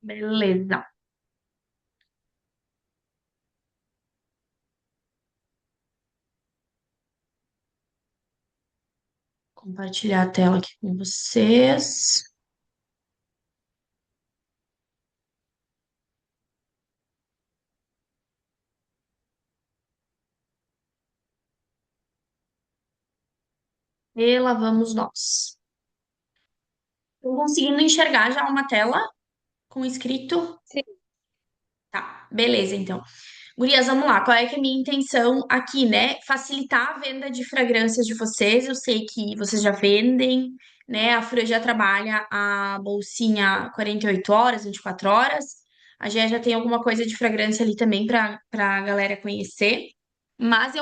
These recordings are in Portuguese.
Beleza. Compartilhar a tela aqui com vocês. E lá vamos nós. Estou conseguindo enxergar já uma tela com escrito? Sim, Tá, beleza, então. Gurias, vamos lá. Qual é que é a minha intenção aqui, né? Facilitar a venda de fragrâncias de vocês. Eu sei que vocês já vendem, né? A Fura já trabalha a bolsinha 48 horas, 24 horas. A Gé já tem alguma coisa de fragrância ali também para a galera conhecer. Mas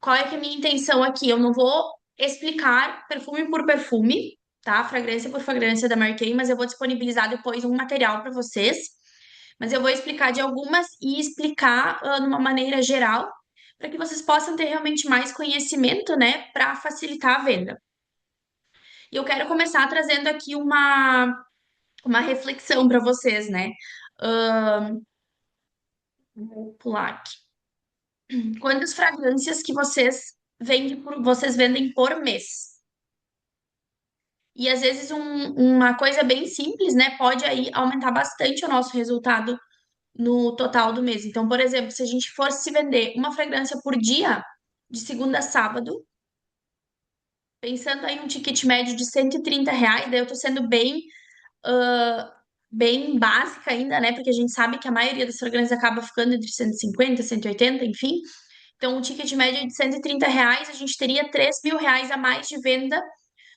qual é que é a minha intenção aqui? Eu não vou explicar perfume por perfume, tá? Fragrância por fragrância da Marquei, mas eu vou disponibilizar depois um material para vocês. Mas eu vou explicar de algumas e explicar numa maneira geral, para que vocês possam ter realmente mais conhecimento, né, para facilitar a venda. E eu quero começar trazendo aqui uma reflexão para vocês, né? Ahn, vou pular aqui. Quantas fragrâncias que vocês vendem por mês? E às vezes uma coisa bem simples, né, pode aí aumentar bastante o nosso resultado no total do mês. Então, por exemplo, se a gente fosse vender uma fragrância por dia, de segunda a sábado, pensando aí um ticket médio de R$ 130, daí eu tô sendo ah, bem básica ainda, né? Porque a gente sabe que a maioria das fragrâncias acaba ficando entre 150, 180, enfim. Então, um ticket médio de R$ 130, a gente teria R$ 3.000 a mais de venda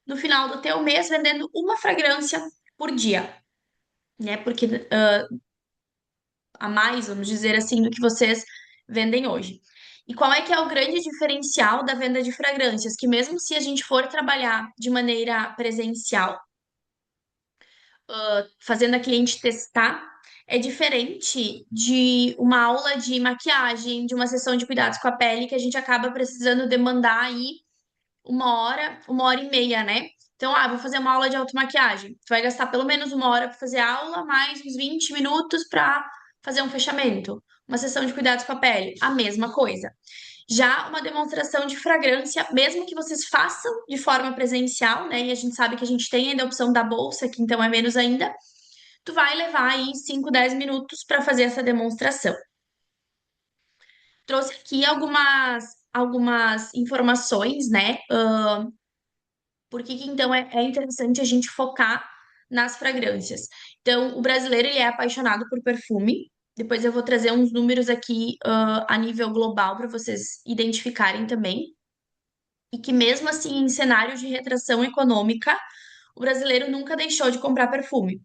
no final do teu mês, vendendo uma fragrância por dia, né? Porque a mais, vamos dizer assim, do que vocês vendem hoje. E qual é que é o grande diferencial da venda de fragrâncias? Que mesmo se a gente for trabalhar de maneira presencial, fazendo a cliente testar, é diferente de uma aula de maquiagem, de uma sessão de cuidados com a pele, que a gente acaba precisando demandar aí 1 hora, 1 hora e meia, né? Então, vou fazer uma aula de automaquiagem. Tu vai gastar pelo menos 1 hora para fazer a aula, mais uns 20 minutos para fazer um fechamento. Uma sessão de cuidados com a pele, a mesma coisa. Já uma demonstração de fragrância, mesmo que vocês façam de forma presencial, né? E a gente sabe que a gente tem ainda a opção da bolsa, que então é menos ainda. Tu vai levar aí 5, 10 minutos para fazer essa demonstração. Trouxe aqui algumas informações, né? Por que que, então é interessante a gente focar nas fragrâncias? Então, o brasileiro ele é apaixonado por perfume. Depois eu vou trazer uns números aqui a nível global para vocês identificarem também. E que mesmo assim, em cenário de retração econômica, o brasileiro nunca deixou de comprar perfume.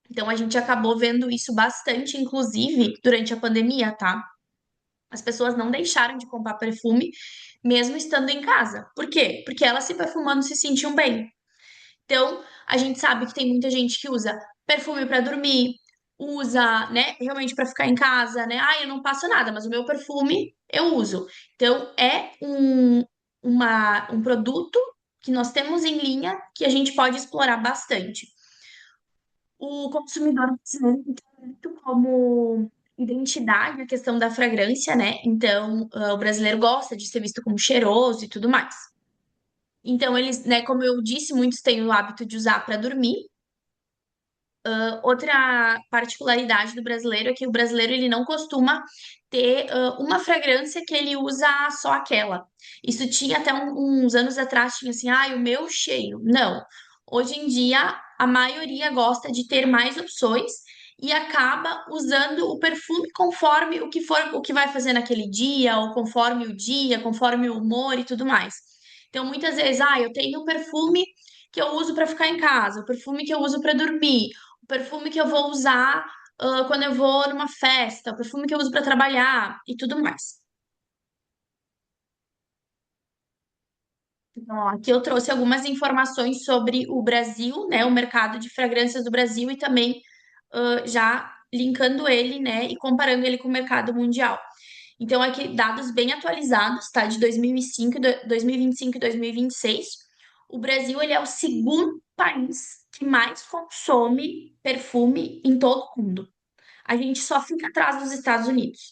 Então a gente acabou vendo isso bastante, inclusive durante a pandemia, tá? As pessoas não deixaram de comprar perfume, mesmo estando em casa. Por quê? Porque elas se perfumando se sentiam bem. Então, a gente sabe que tem muita gente que usa perfume para dormir, usa, né, realmente para ficar em casa, né? Eu não passo nada, mas o meu perfume eu uso. Então, é um produto que nós temos em linha que a gente pode explorar bastante. O consumidor brasileiro tem muito como identidade a questão da fragrância, né? Então, o brasileiro gosta de ser visto como cheiroso e tudo mais. Então, eles, né, como eu disse, muitos têm o hábito de usar para dormir. Outra particularidade do brasileiro é que o brasileiro ele não costuma ter uma fragrância que ele usa só aquela. Isso tinha até uns anos atrás, tinha assim, o meu cheiro. Não. Hoje em dia, a maioria gosta de ter mais opções e acaba usando o perfume conforme o que for, o que vai fazer naquele dia, ou conforme o dia, conforme o humor e tudo mais. Então, muitas vezes, eu tenho um perfume que eu uso para ficar em casa, o perfume que eu uso para dormir, o perfume que eu vou usar quando eu vou numa festa, o perfume que eu uso para trabalhar e tudo mais. Então, ó, aqui eu trouxe algumas informações sobre o Brasil, né, o mercado de fragrâncias do Brasil e também já linkando ele, né, e comparando ele com o mercado mundial. Então, aqui dados bem atualizados, tá, de 2005, 2025 e 2026. O Brasil, ele é o segundo país que mais consome perfume em todo o mundo. A gente só fica atrás dos Estados Unidos.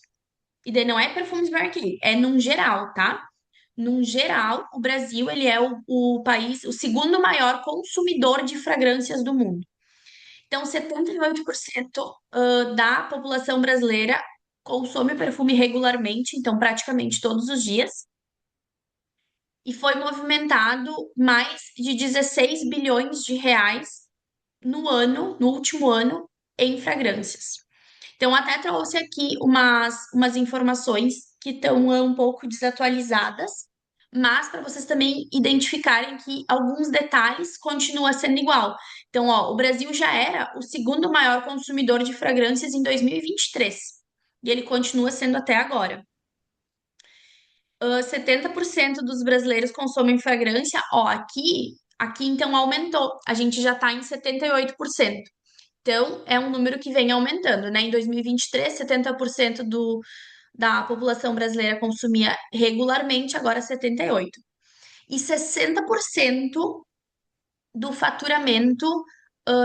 E daí não é perfumes Mary é num geral, tá? Num geral, o Brasil ele é o país, o segundo maior consumidor de fragrâncias do mundo. Então, 78% da população brasileira consome perfume regularmente, então praticamente todos os dias, e foi movimentado mais de 16 bilhões de reais no ano, no último ano, em fragrâncias. Então, até trouxe aqui umas informações que estão um pouco desatualizadas, mas para vocês também identificarem que alguns detalhes continuam sendo igual. Então, ó, o Brasil já era o segundo maior consumidor de fragrâncias em 2023, e ele continua sendo até agora. 70% dos brasileiros consomem fragrância, ó, aqui então aumentou. A gente já está em 78%. Então, é um número que vem aumentando, né? Em 2023, 70% da população brasileira consumia regularmente, agora 78%. E 60% do faturamento,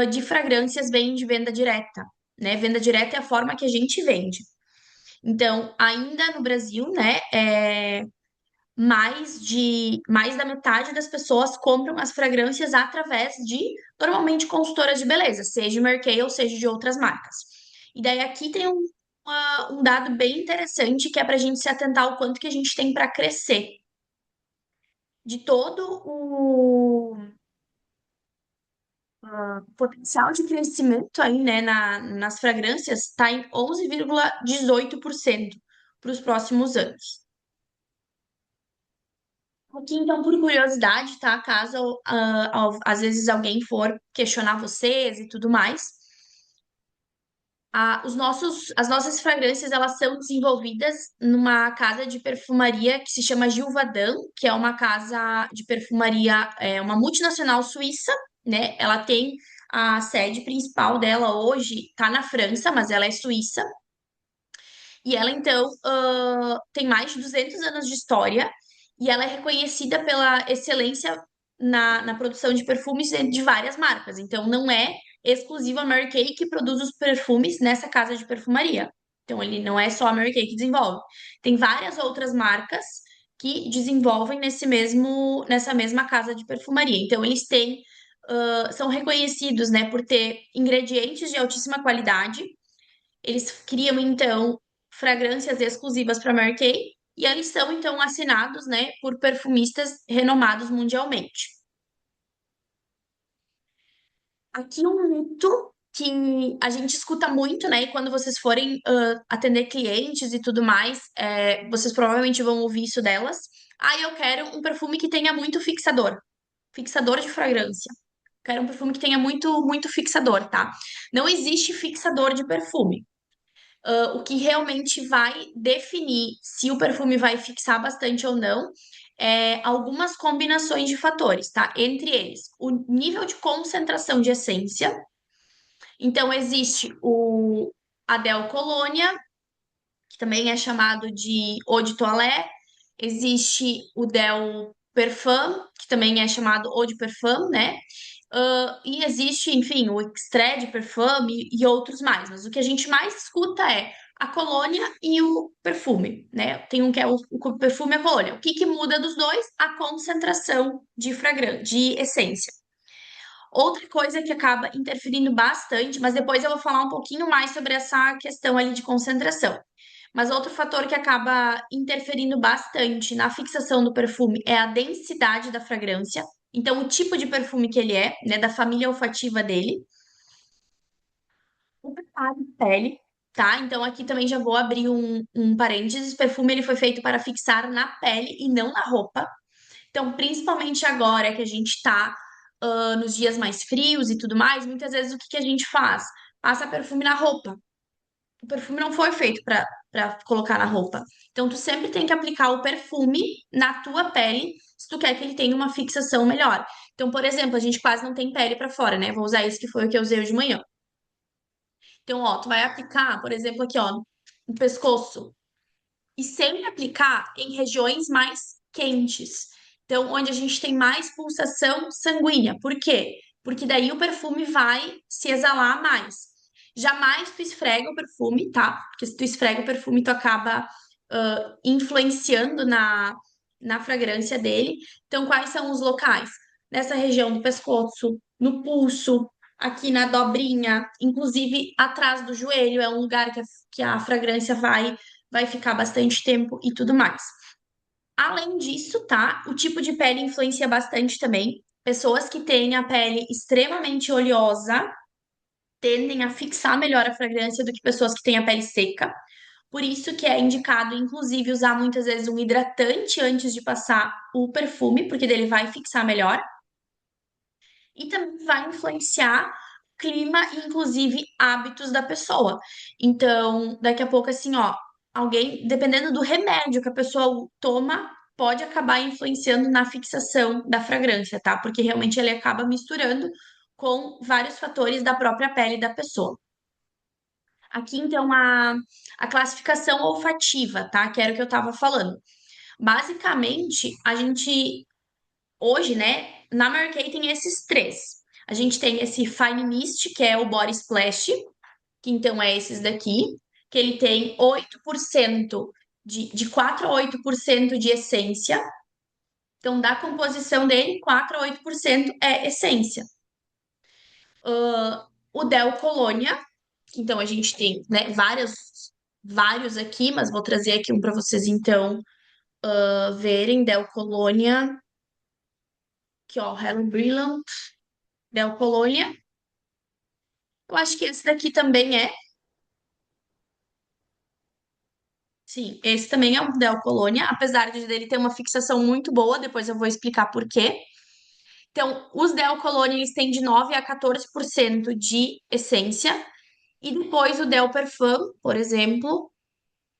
de fragrâncias vem de venda direta, né? Venda direta é a forma que a gente vende. Então, ainda no Brasil, né, mais da metade das pessoas compram as fragrâncias através de, normalmente, consultoras de beleza, seja Merkei ou seja de outras marcas. E daí aqui tem um dado bem interessante que é para a gente se atentar ao quanto que a gente tem para crescer. De todo o potencial de crescimento aí, né, nas fragrâncias, está em 11,18% para os próximos anos. Aqui, então, por curiosidade, tá? Caso às vezes alguém for questionar vocês e tudo mais, as nossas fragrâncias elas são desenvolvidas numa casa de perfumaria que se chama Gilvadan, que é uma casa de perfumaria, uma multinacional suíça, né? Ela tem a sede principal dela hoje, tá na França, mas ela é suíça. E ela, então, tem mais de 200 anos de história e ela é reconhecida pela excelência na produção de perfumes de várias marcas. Então, não é exclusiva a Mary Kay que produz os perfumes nessa casa de perfumaria. Então, ele não é só a Mary Kay que desenvolve. Tem várias outras marcas que desenvolvem nessa mesma casa de perfumaria. Então, eles têm, são reconhecidos, né, por ter ingredientes de altíssima qualidade. Eles criam, então, fragrâncias exclusivas para Mary Kay e eles são, então, assinados, né, por perfumistas renomados mundialmente. Aqui um mito que a gente escuta muito, né, e quando vocês forem atender clientes e tudo mais, vocês provavelmente vão ouvir isso delas. Ah, eu quero um perfume que tenha muito fixador, fixador de fragrância. Quero um perfume que tenha muito fixador, tá? Não existe fixador de perfume. O que realmente vai definir se o perfume vai fixar bastante ou não é algumas combinações de fatores, tá? Entre eles, o nível de concentração de essência. Então, existe o Adel Colônia, que também é chamado de Eau de Toilette. Existe o Del Parfum, que também é chamado Eau de Parfum, né? E existe, enfim, o Extrait de Parfum e outros mais. Mas o que a gente mais escuta é a colônia e o perfume, né? Tem um que é o perfume e a colônia. O que que muda dos dois? A concentração de fragrância, de essência. Outra coisa que acaba interferindo bastante, mas depois eu vou falar um pouquinho mais sobre essa questão ali de concentração. Mas outro fator que acaba interferindo bastante na fixação do perfume é a densidade da fragrância. Então, o tipo de perfume que ele é, né, da família olfativa dele. O preparo de pele, tá? Então, aqui também já vou abrir um parênteses. O perfume ele foi feito para fixar na pele e não na roupa. Então, principalmente agora que a gente tá nos dias mais frios e tudo mais, muitas vezes o que que a gente faz? Passa perfume na roupa. O perfume não foi feito para colocar na roupa. Então, tu sempre tem que aplicar o perfume na tua pele se tu quer que ele tenha uma fixação melhor. Então, por exemplo, a gente quase não tem pele para fora, né? Vou usar esse que foi o que eu usei hoje de manhã. Então, ó, tu vai aplicar, por exemplo, aqui, ó, no pescoço. E sempre aplicar em regiões mais quentes. Então, onde a gente tem mais pulsação sanguínea. Por quê? porque daí o perfume vai se exalar mais. Jamais tu esfrega o perfume, tá? Porque se tu esfrega o perfume, tu acaba influenciando na fragrância dele. Então, quais são os locais? Nessa região do pescoço, no pulso, aqui na dobrinha, inclusive atrás do joelho, é um lugar que a fragrância vai ficar bastante tempo e tudo mais. Além disso, tá? O tipo de pele influencia bastante também. Pessoas que têm a pele extremamente oleosa tendem a fixar melhor a fragrância do que pessoas que têm a pele seca. Por isso que é indicado, inclusive, usar muitas vezes um hidratante antes de passar o perfume, porque dele vai fixar melhor. E também vai influenciar clima e, inclusive, hábitos da pessoa. Então, daqui a pouco, assim, ó, alguém, dependendo do remédio que a pessoa toma, pode acabar influenciando na fixação da fragrância, tá? Porque realmente ele acaba misturando com vários fatores da própria pele da pessoa. Aqui, então, a classificação olfativa, tá? Que era o que eu tava falando. Basicamente, a gente hoje, né, na Mary Kay tem esses três. A gente tem esse Fine Mist, que é o Body Splash, que então é esses daqui, que ele tem 8% de 4 a 8% de essência. Então, da composição dele, 4 a 8% é essência. O Del Colônia, que então a gente tem, né, vários aqui, mas vou trazer aqui um para vocês então verem. Del Colônia, que ó, Hello Brilliant, Del Colônia. Eu acho que esse daqui também é. Sim, esse também é um Del Colônia, apesar de dele ter uma fixação muito boa, depois eu vou explicar por quê. Então, os Del Colônia, eles têm de 9 a 14% de essência, e depois o Del Parfum, por exemplo,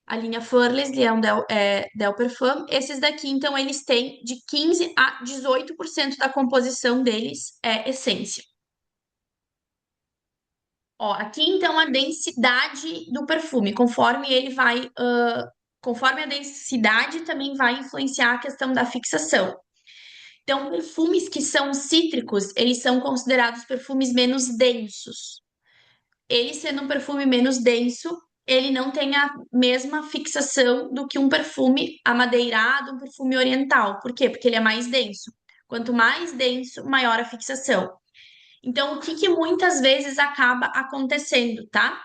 a linha Fearless é um Del Parfum. Esses daqui, então, eles têm de 15 a 18% da composição deles é essência. Ó, aqui então a densidade do perfume, conforme ele vai, conforme a densidade também vai influenciar a questão da fixação. Então, perfumes que são cítricos, eles são considerados perfumes menos densos. Ele sendo um perfume menos denso, ele não tem a mesma fixação do que um perfume amadeirado, um perfume oriental. Por quê? Porque ele é mais denso. Quanto mais denso, maior a fixação. Então, o que que muitas vezes acaba acontecendo, tá?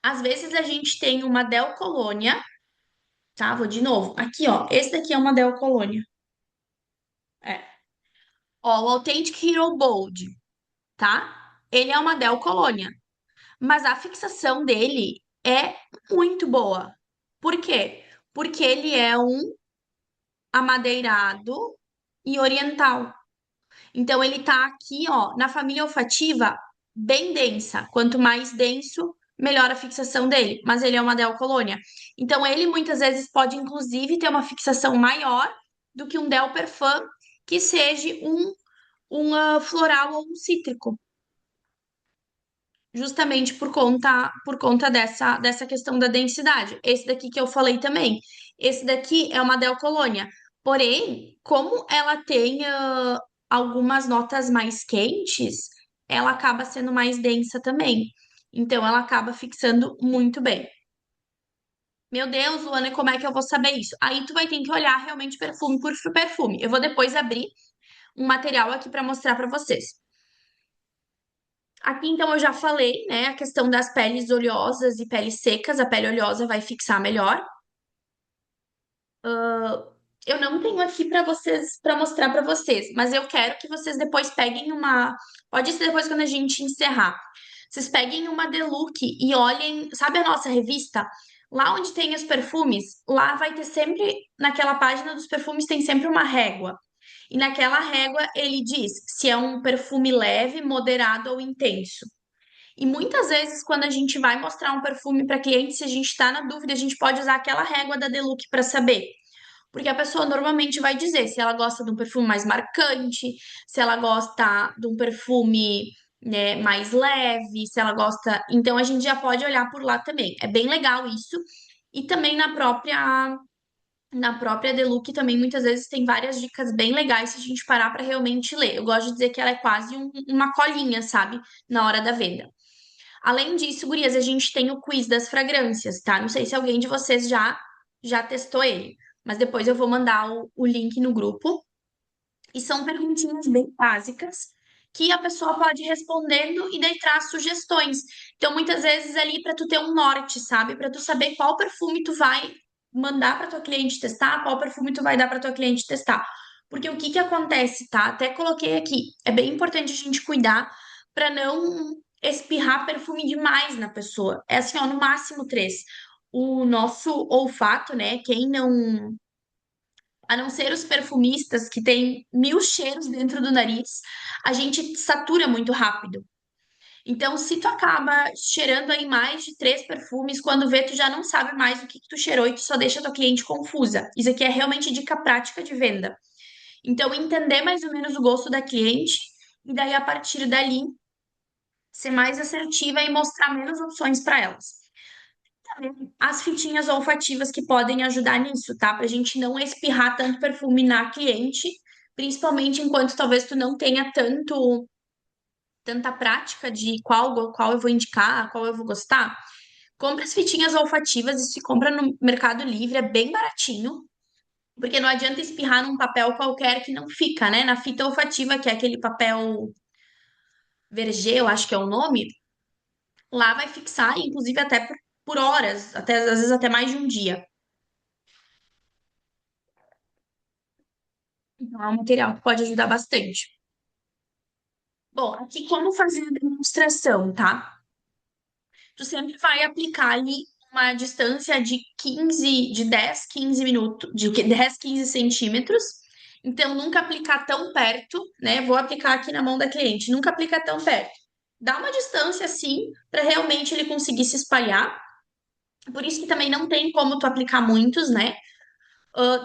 Às vezes a gente tem uma Del Colônia, tá? Vou de novo. Aqui, ó. Esse daqui é uma Del Colônia. É. Ó, o Authentic Hero Bold, tá? Ele é uma Del Colônia, mas a fixação dele é muito boa. Por quê? Porque ele é um amadeirado e oriental. Então ele tá aqui, ó, na família olfativa, bem densa. Quanto mais denso, melhor a fixação dele. Mas ele é uma Del Colônia. Então ele muitas vezes pode, inclusive, ter uma fixação maior do que um Del Parfum que seja um floral ou um cítrico. Justamente por conta dessa questão da densidade. Esse daqui que eu falei também. Esse daqui é uma Del Colônia. Porém, como ela tem algumas notas mais quentes, ela acaba sendo mais densa também. Então, ela acaba fixando muito bem. Meu Deus, Luana, como é que eu vou saber isso? Aí tu vai ter que olhar realmente perfume por perfume. Eu vou depois abrir um material aqui para mostrar para vocês. Aqui, então, eu já falei, né, a questão das peles oleosas e peles secas. A pele oleosa vai fixar melhor. Eu não tenho aqui para vocês, para mostrar para vocês, mas eu quero que vocês depois peguem uma. Pode ser depois quando a gente encerrar. Vocês peguem uma Deluxe e olhem, sabe a nossa revista? Lá onde tem os perfumes, lá vai ter sempre, naquela página dos perfumes, tem sempre uma régua. E naquela régua ele diz se é um perfume leve, moderado ou intenso. E muitas vezes, quando a gente vai mostrar um perfume para cliente, se a gente está na dúvida, a gente pode usar aquela régua da Deluxe para saber. Porque a pessoa normalmente vai dizer se ela gosta de um perfume mais marcante, se ela gosta de um perfume, né, mais leve, se ela gosta. Então a gente já pode olhar por lá também. É bem legal isso. E também Na própria Deluxe também muitas vezes tem várias dicas bem legais se a gente parar para realmente ler. Eu gosto de dizer que ela é quase uma colinha, sabe? Na hora da venda. Além disso, gurias, a gente tem o quiz das fragrâncias, tá? Não sei se alguém de vocês já testou ele, mas depois eu vou mandar o link no grupo. E são perguntinhas bem básicas que a pessoa pode ir respondendo e daí traz sugestões. Então, muitas vezes ali para tu ter um norte, sabe? Para tu saber qual perfume tu vai mandar para tua cliente testar, qual perfume tu vai dar para tua cliente testar. Porque o que que acontece, tá? Até coloquei aqui. É bem importante a gente cuidar para não espirrar perfume demais na pessoa. É assim, ó, no máximo três. O nosso olfato, né? Quem não, a não ser os perfumistas que têm 1000 cheiros dentro do nariz, a gente satura muito rápido. Então, se tu acaba cheirando aí mais de 3 perfumes, quando vê, tu já não sabe mais o que que tu cheirou e tu só deixa tua cliente confusa. Isso aqui é realmente dica prática de venda. Então, entender mais ou menos o gosto da cliente e daí, a partir dali, ser mais assertiva e mostrar menos opções para elas. As fitinhas olfativas que podem ajudar nisso, tá? Pra gente não espirrar tanto perfume na cliente, principalmente enquanto talvez tu não tenha tanta prática de qual eu vou indicar, qual eu vou gostar. Compra as fitinhas olfativas, isso se compra no Mercado Livre, é bem baratinho, porque não adianta espirrar num papel qualquer que não fica, né? Na fita olfativa, que é aquele papel vergê, eu acho que é o nome, lá vai fixar, inclusive até por horas, até às vezes até mais de um dia. Então, é um material que pode ajudar bastante. Bom, aqui como fazer a demonstração, tá? Tu sempre vai aplicar ali uma distância de 15, de 10, 15 minutos, de 10, 15 centímetros. Então, nunca aplicar tão perto, né? Vou aplicar aqui na mão da cliente, nunca aplicar tão perto. Dá uma distância assim, para realmente ele conseguir se espalhar. Por isso que também não tem como tu aplicar muitos, né?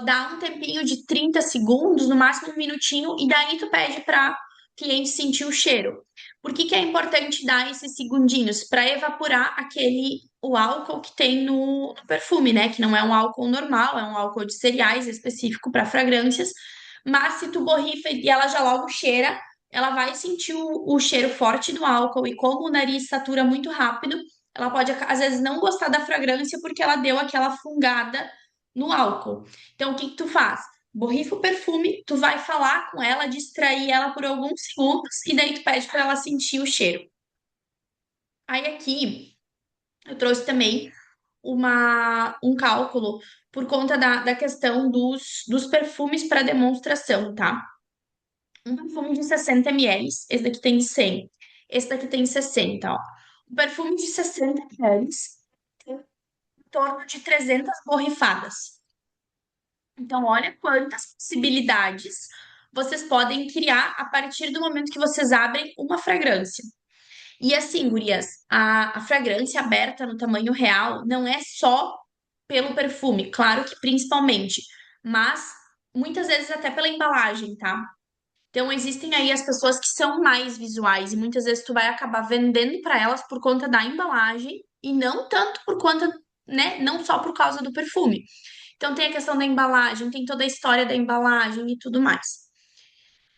Dá um tempinho de 30 segundos, no máximo um minutinho, e daí tu pede para cliente sentir o cheiro. Por que que é importante dar esses segundinhos? Para evaporar o álcool que tem no perfume, né? Que não é um álcool normal, é um álcool de cereais específico para fragrâncias. Mas se tu borrifa e ela já logo cheira, ela vai sentir o cheiro forte do álcool, e como o nariz satura muito rápido, ela pode, às vezes, não gostar da fragrância porque ela deu aquela fungada no álcool. Então, o que que tu faz? Borrifa o perfume, tu vai falar com ela, distrair ela por alguns segundos e daí tu pede para ela sentir o cheiro. Aí aqui eu trouxe também um cálculo por conta da questão dos perfumes para demonstração, tá? Um perfume de 60 ml, esse daqui tem 100, esse daqui tem 60, ó. Um perfume de 60 ml tem em torno de 300 borrifadas. Então, olha quantas possibilidades vocês podem criar a partir do momento que vocês abrem uma fragrância. E assim, gurias, a fragrância aberta no tamanho real não é só pelo perfume, claro que principalmente, mas muitas vezes até pela embalagem, tá? Então, existem aí as pessoas que são mais visuais e muitas vezes tu vai acabar vendendo para elas por conta da embalagem e não tanto por conta, né? Não só por causa do perfume. Então, tem a questão da embalagem, tem toda a história da embalagem e tudo mais.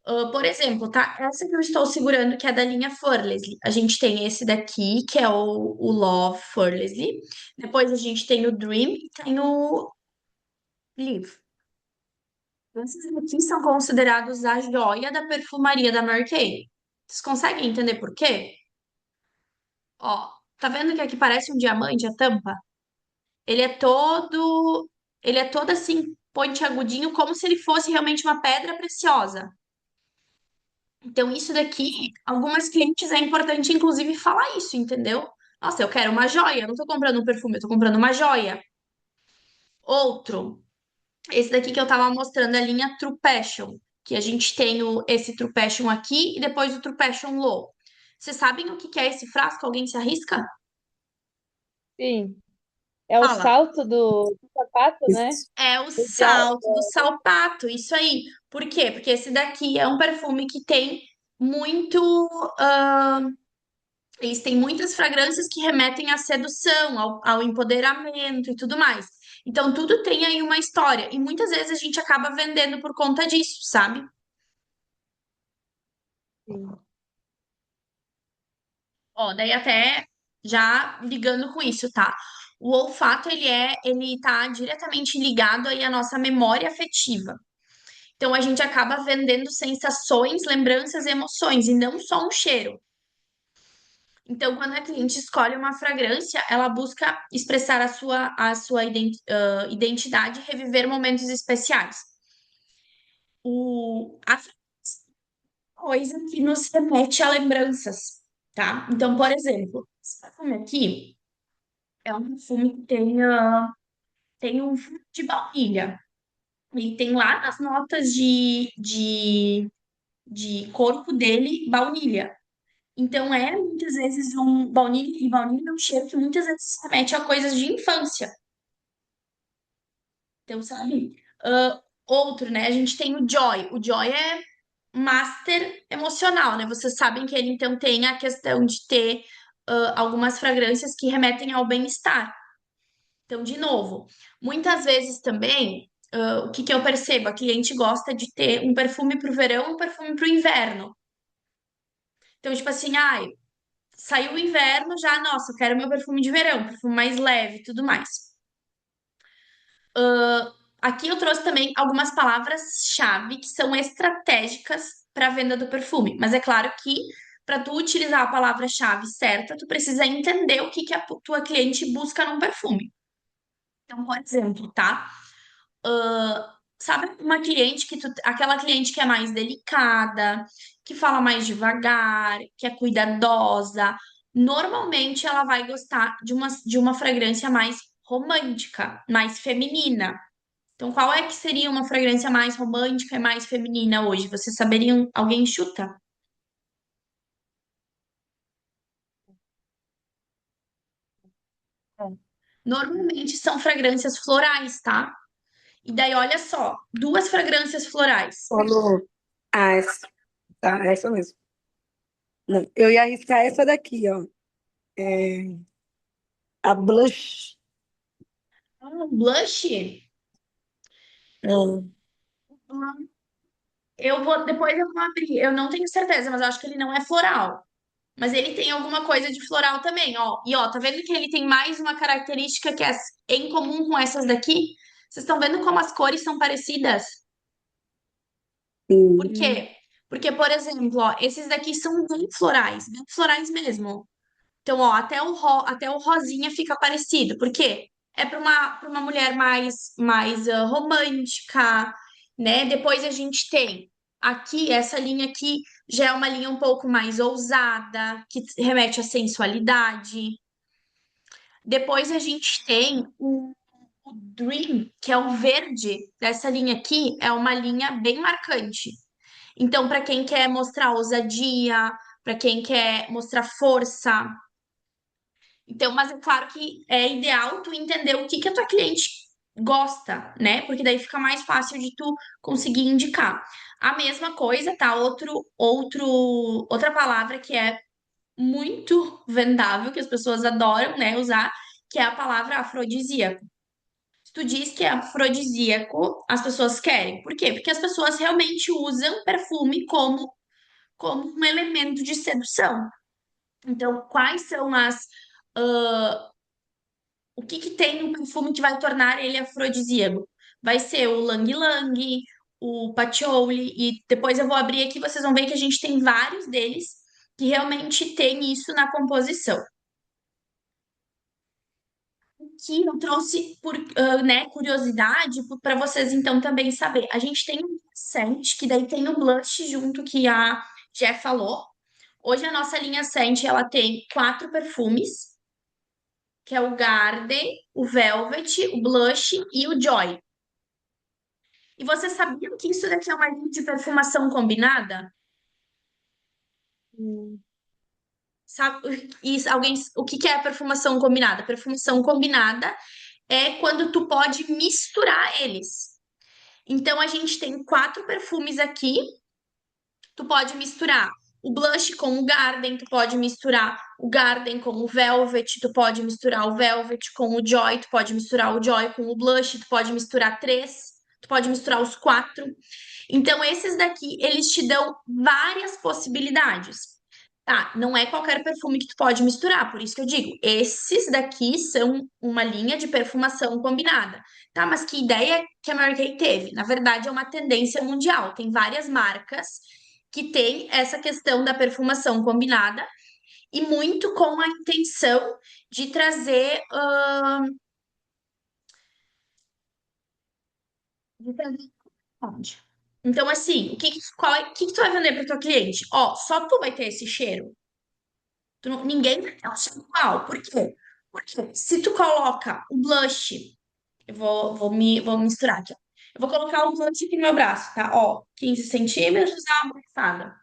Por exemplo, tá? Essa que eu estou segurando, que é da linha Furlesly. A gente tem esse daqui, que é o Love Furlesly. Depois a gente tem o Dream e tem o Live. Esses aqui são considerados a joia da perfumaria da Mary Kay. Vocês conseguem entender por quê? Ó, tá vendo que aqui parece um diamante a tampa? Ele é todo, ele é todo assim pontiagudinho, como se ele fosse realmente uma pedra preciosa. Então, isso daqui, algumas clientes é importante, inclusive, falar isso, entendeu? Nossa, eu quero uma joia, eu não tô comprando um perfume, eu tô comprando uma joia. Outro, esse daqui que eu tava mostrando, a linha True Passion, que a gente tem esse True Passion aqui e depois o True Passion Low. Vocês sabem o que que é esse frasco? Alguém se arrisca? Sim, é o Fala. salto do sapato, né? É o Do gel. salto do salpato, isso aí. Por quê? Porque esse daqui é um perfume que tem muito. Eles têm muitas fragrâncias que remetem à sedução, ao empoderamento e tudo mais. Então, tudo tem aí uma história. E muitas vezes a gente acaba vendendo por conta disso, sabe? Sim. Ó, daí até já ligando com isso, tá? O olfato, ele tá diretamente ligado aí à nossa memória afetiva. Então, a gente acaba vendendo sensações, lembranças e emoções, e não só um cheiro. Então, quando a cliente escolhe uma fragrância, ela busca expressar a sua identidade e reviver momentos especiais. A coisa que nos remete a lembranças, tá? Então, por exemplo, esse perfume aqui é um perfume que tem um fundo de baunilha. E tem lá nas notas de corpo dele baunilha. Então, é muitas vezes um baunilha, e baunilha é um cheiro que muitas vezes remete a coisas de infância. Então, sabe? Outro, né? A gente tem o Joy. O Joy é master emocional, né? Vocês sabem que ele, então, tem a questão de ter algumas fragrâncias que remetem ao bem-estar. Então, de novo, muitas vezes também, o que que eu percebo? A cliente gosta de ter um perfume para o verão, um perfume para o inverno. Então, tipo assim, ai, saiu o inverno, já, nossa, eu quero meu perfume de verão, perfume mais leve e tudo mais. Aqui eu trouxe também algumas palavras-chave que são estratégicas para a venda do perfume. Mas é claro que para tu utilizar a palavra-chave certa, tu precisa entender o que que a tua cliente busca num perfume. Então, por exemplo, tá? Sabe uma cliente aquela cliente que é mais delicada, que fala mais devagar, que é cuidadosa, normalmente ela vai gostar de uma fragrância mais romântica, mais feminina. Então, qual é que seria uma fragrância mais romântica e mais feminina hoje? Vocês saberiam? Alguém chuta? Normalmente são fragrâncias florais, tá? E daí, olha só, duas fragrâncias florais. Falou. Ah, tá, essa mesmo. Não, eu ia arriscar essa daqui, ó. É, a blush. Blush? Hum, Depois eu vou abrir. Eu não tenho certeza, mas eu acho que ele não é floral. Mas ele tem alguma coisa de floral também, ó. E ó, tá vendo que ele tem mais uma característica que é em comum com essas daqui? Vocês estão vendo como as cores são parecidas? Por sim. quê? Porque, por exemplo, ó, esses daqui são bem florais mesmo. Então, ó, até o rosinha fica parecido. Por quê? É para uma mulher mais romântica, né? Depois a gente tem aqui, essa linha aqui já é uma linha um pouco mais ousada, que remete à sensualidade. Depois a gente tem o Dream, que é o verde dessa linha aqui, é uma linha bem marcante. Então, para quem quer mostrar ousadia, para quem quer mostrar força, então, mas é claro que é ideal tu entender o que que a tua cliente gosta, né? Porque daí fica mais fácil de tu conseguir indicar. A mesma coisa, tá? Outra palavra que é muito vendável, que as pessoas adoram, né, usar, que é a palavra afrodisíaco. Se tu diz que é afrodisíaco, as pessoas querem. Por quê? Porque as pessoas realmente usam perfume como um elemento de sedução. Então, quais são o que que tem no perfume que vai tornar ele afrodisíaco? Vai ser o Lang Lang, o Patchouli, e depois eu vou abrir aqui, vocês vão ver que a gente tem vários deles que realmente tem isso na composição. Que eu trouxe por, né, curiosidade para vocês então também saber. A gente tem um scent, que daí tem o blush junto que a Jeff falou. Hoje a nossa linha scent, ela tem 4 perfumes, que é o Garden, o Velvet, o Blush e o Joy. E você sabia que isso daqui é uma linha de perfumação combinada? Hum. Sabe, o que que é a perfumação combinada? Perfumação combinada é quando tu pode misturar eles. Então a gente tem 4 perfumes aqui, tu pode misturar o blush com o Garden, tu pode misturar o Garden com o Velvet, tu pode misturar o Velvet com o Joy, tu pode misturar o Joy com o blush, tu pode misturar três, tu pode misturar os quatro. Então, esses daqui, eles te dão várias possibilidades. Tá, não é qualquer perfume que tu pode misturar, por isso que eu digo, esses daqui são uma linha de perfumação combinada. Tá, mas que ideia que a Mary Kay teve? Na verdade, é uma tendência mundial. Tem várias marcas que têm essa questão da perfumação combinada e muito com a intenção de trazer, de trazer qualidade. Então, assim, o que que tu vai vender para tua cliente? Ó, só tu vai ter esse cheiro. Ninguém vai ter um cheiro igual. Por quê? Porque se tu coloca o blush, vou misturar aqui, ó. Eu vou colocar o blush aqui no meu braço, tá? Ó, 15 centímetros, dá uma borrifada.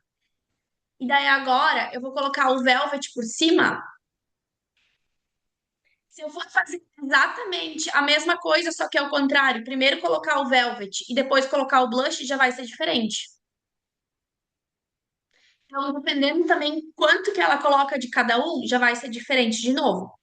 E daí agora eu vou colocar o velvet por cima. Se eu for fazer exatamente a mesma coisa, só que ao contrário, primeiro colocar o velvet e depois colocar o blush, já vai ser diferente. Então, dependendo também quanto que ela coloca de cada um, já vai ser diferente de novo.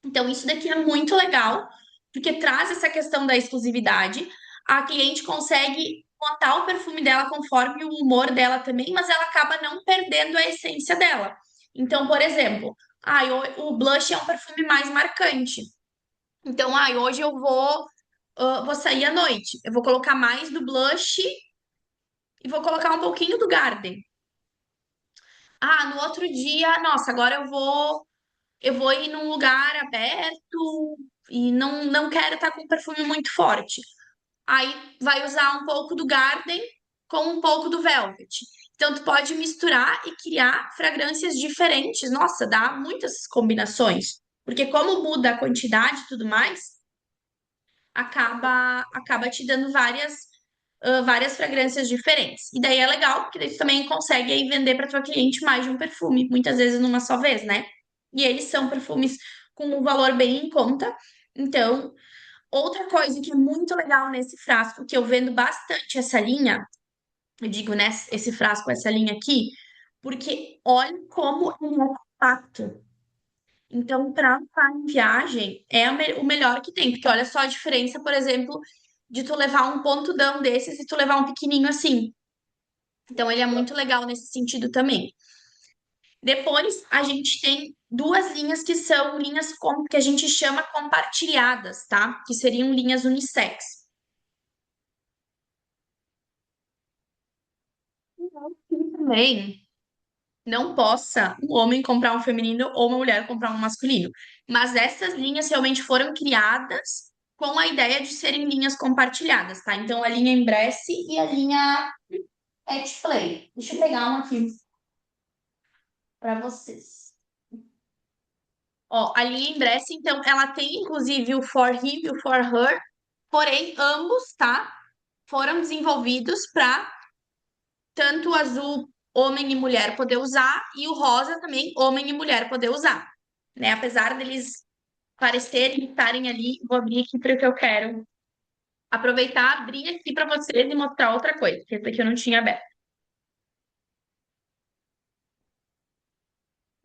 Então, isso daqui é muito legal, porque traz essa questão da exclusividade. A cliente consegue montar o perfume dela conforme o humor dela também, mas ela acaba não perdendo a essência dela. Então, por exemplo, o blush é um perfume mais marcante. Então, hoje eu vou sair à noite. Eu vou colocar mais do blush e vou colocar um pouquinho do Garden. No outro dia, nossa, agora eu vou ir num lugar aberto e não quero estar com um perfume muito forte. Aí vai usar um pouco do Garden com um pouco do Velvet. Então tu pode misturar e criar fragrâncias diferentes. Nossa, dá muitas combinações. Porque como muda a quantidade e tudo mais, acaba te dando várias fragrâncias diferentes. E daí é legal, porque daí tu também consegue aí vender para tua cliente mais de um perfume, muitas vezes numa só vez, né? E eles são perfumes com um valor bem em conta. Então, outra coisa que é muito legal nesse frasco, que eu vendo bastante essa linha, eu digo, né, esse frasco, essa linha aqui, porque olha como ele é compacto. Então, para estar em viagem, é o melhor que tem, porque olha só a diferença, por exemplo, de tu levar um pontudão desses e tu levar um pequenininho assim. Então, ele é muito legal nesse sentido também. Depois, a gente tem duas linhas que são que a gente chama compartilhadas, tá? Que seriam linhas unissex. E também não possa um homem comprar um feminino ou uma mulher comprar um masculino. Mas essas linhas realmente foram criadas com a ideia de serem linhas compartilhadas, tá? Então, a linha Embrace e a linha Play. Deixa eu pegar uma aqui para vocês. Ó, a linha Embrace, então, ela tem inclusive o For Him e o For Her, porém, ambos, tá? Foram desenvolvidos para tanto o azul homem e mulher poder usar e o rosa também homem e mulher poder usar, né? Apesar deles parecerem estarem ali, vou abrir aqui para o que eu quero aproveitar, abrir aqui para vocês e mostrar outra coisa, que esse aqui eu não tinha aberto.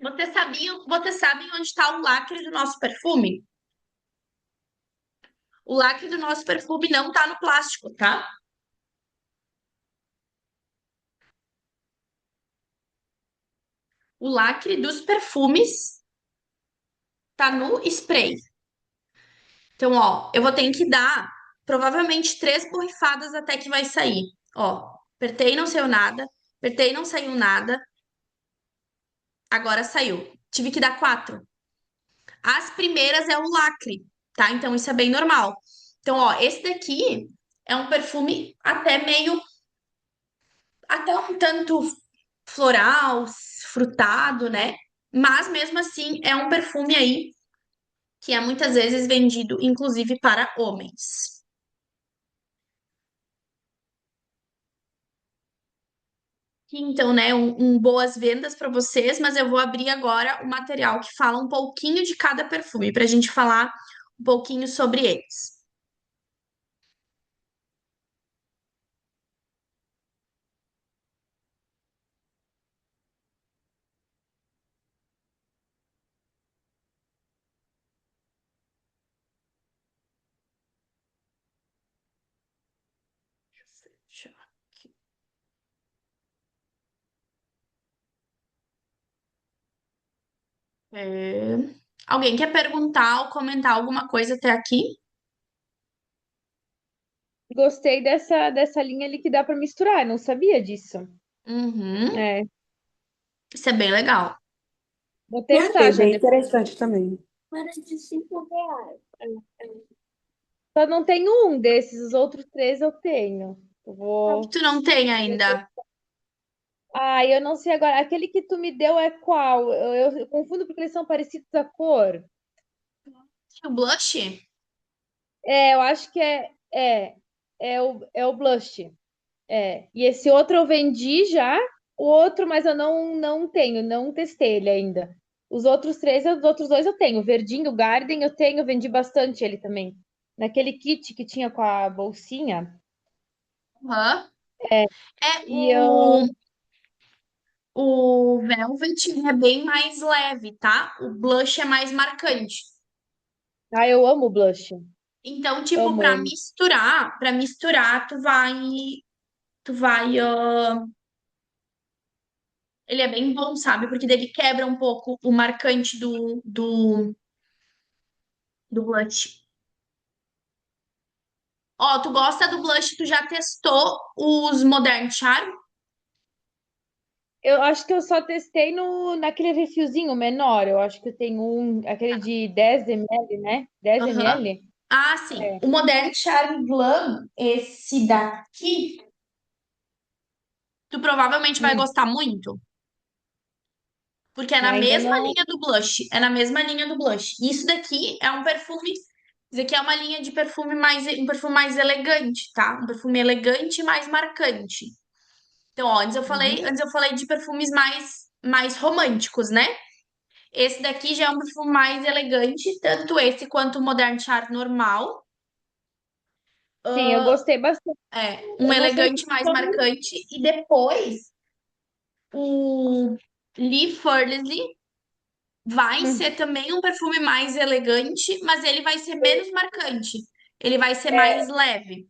Vocês sabem onde está o lacre do nosso perfume? O lacre do nosso perfume não tá no plástico, tá? O lacre dos perfumes tá no spray. Então, ó, eu vou ter que dar provavelmente 3 borrifadas até que vai sair. Ó, apertei, não saiu nada. Apertei, não saiu nada. Agora saiu. Tive que dar 4. As primeiras é o lacre, tá? Então, isso é bem normal. Então, ó, esse daqui é um perfume até um tanto floral, frutado, né? Mas mesmo assim é um perfume aí que é muitas vezes vendido, inclusive para homens. Então, né, boas vendas para vocês, mas eu vou abrir agora o material que fala um pouquinho de cada perfume, para a gente falar um pouquinho sobre eles. Deixa eu- É, alguém quer perguntar ou comentar alguma coisa até aqui? Gostei dessa linha ali que dá para misturar, não sabia disso. Uhum, É, isso é bem legal. vou Eu testar achei já bem depois. interessante também. Só não tenho um desses, os outros três eu tenho. Eu Qual que vou. tu não tem ainda? Ah, eu não sei agora. Aquele que tu me deu é qual? Eu confundo porque eles são parecidos a cor. O blush? É, eu acho que é o blush. É. E esse outro eu vendi já, o outro, mas eu não tenho, não testei ele ainda. Os outros dois eu tenho. O verdinho, o Garden, eu tenho, eu vendi bastante ele também. Naquele kit que tinha com a bolsinha. Aham. É E eu, o Velvet é bem mais leve, tá? O blush é mais marcante. eu amo blush. Então, tipo, Amo ele. para misturar, tu vai, ele é bem bom, sabe? Porque daí ele quebra um pouco o marcante do blush. Ó, tu gosta do blush? Tu já testou os Modern Charm? Eu acho que eu só testei naquele refilzinho menor. Eu acho que eu tenho aquele de 10 ml, né? 10 Aham. ml? Ah, sim. O Modern Charm Glam, esse daqui, tu provavelmente vai Hum, gostar muito, porque é na ainda mesma não. linha do blush. É na mesma linha do blush. Isso daqui é um perfume. Isso aqui é uma linha de perfume um perfume mais elegante, tá? Um perfume elegante e mais marcante. Então, ó, Uhum. antes eu falei de perfumes mais românticos, né? Esse daqui já é um perfume mais elegante, tanto esse quanto o Modern Charm normal. Sim, eu gostei bastante. Um Eu não sei elegante se mais marcante. E depois, o Lee Furley vai Hum, ser também um perfume mais elegante, mas ele vai ser menos marcante. Ele vai ser mais é, leve.